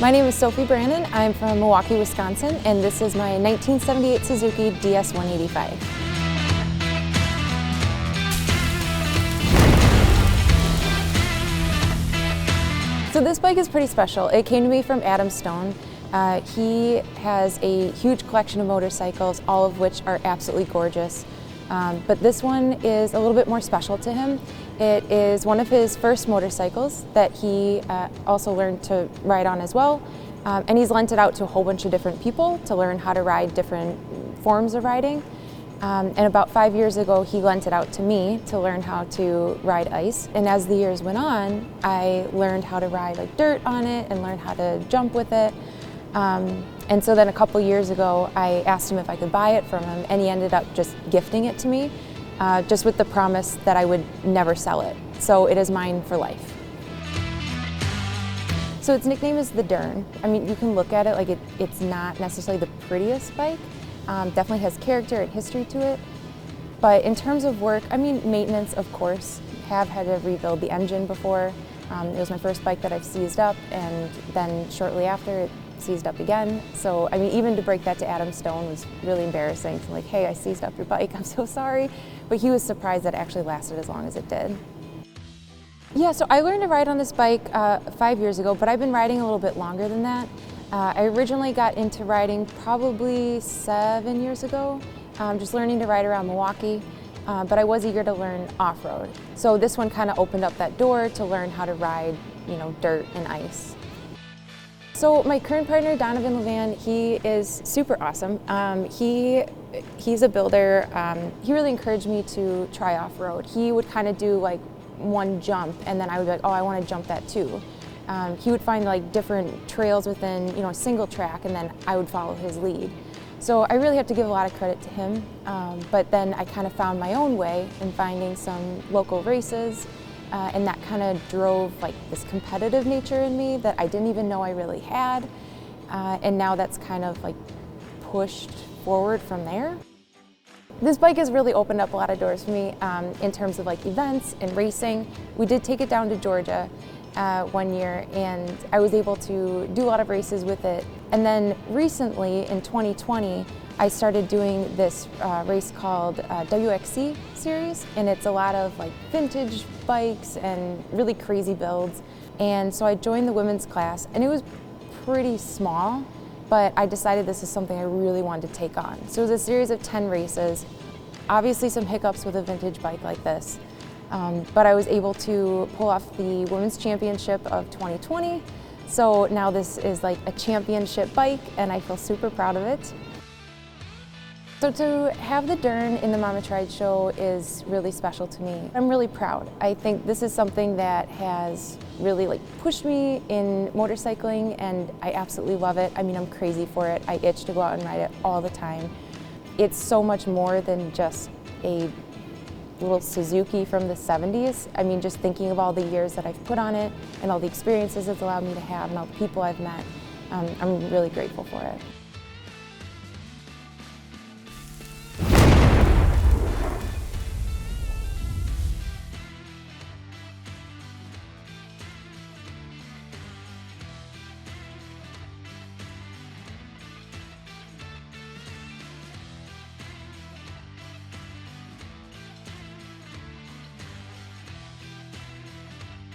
My name is Sophie Branen. I'm from Milwaukee, Wisconsin, and this is my 1978 Suzuki DS-185. So this bike is pretty special. It came to me from Adam Stone. He has a huge collection of motorcycles, all of which are absolutely gorgeous. But this one is a little bit more special to him. It is one of his first motorcycles that he also learned to ride on as well. And he's lent it out to a whole bunch of different people to learn how to ride different forms of riding. And about 5 years ago, he lent it out to me to learn how to ride ice. And as the years went on, I learned how to ride like dirt on it and learned how to jump with it. And so then a couple years ago, I asked him if I could buy it from him, and he ended up just gifting it to me, just with the promise that I would never sell it. So it is mine for life. So its nickname is the Dern. I mean, you can look at it like it's not necessarily the prettiest bike. Definitely has character and history to it. But in terms of work, I mean, maintenance, of course. Have had to rebuild the engine before. It was my first bike that I've seized up, and then shortly after it seized up again. So, I mean, even to break that to Adam Stone was really embarrassing. So like, hey, I seized up your bike, I'm so sorry. But he was surprised that it actually lasted as long as it did. Yeah, so I learned to ride on this bike 5 years ago, but I've been riding a little bit longer than that. I originally got into riding probably 7 years ago, just learning to ride around Milwaukee, but I was eager to learn off-road. So this one kind of opened up that door to learn how to ride, dirt and ice. So my current partner, Donovan Levan, he is super awesome. He's a builder. He really encouraged me to try off-road. He would kind of do like one jump, and then I would be like, oh, I want to jump that too. He would find like different trails within a single track, and then I would follow his lead. So I really have to give a lot of credit to him. But then I kind of found my own way in finding some local races. And that kind of drove like this competitive nature in me that I didn't even know I really had. And now that's kind of like pushed forward from there. This bike has really opened up a lot of doors for me in terms of like events and racing. We did take it down to Georgia 1 year, and I was able to do a lot of races with it. And then recently in 2020, I started doing this race called WXC series, and it's a lot of like vintage bikes and really crazy builds. And so I joined the women's class, and it was pretty small, but I decided this is something I really wanted to take on. So it was a series of 10 races, obviously some hiccups with a vintage bike like this, but I was able to pull off the Women's Championship of 2020. So now this is like a championship bike, and I feel super proud of it. So to have the Dern in the Mama Tried show is really special to me. I'm really proud. I think this is something that has really like pushed me in motorcycling, and I absolutely love it. I mean, I'm crazy for it. I itch to go out and ride it all the time. It's so much more than just a little Suzuki from the 70s. I mean, just thinking of all the years that I've put on it and all the experiences it's allowed me to have and all the people I've met, I'm really grateful for it.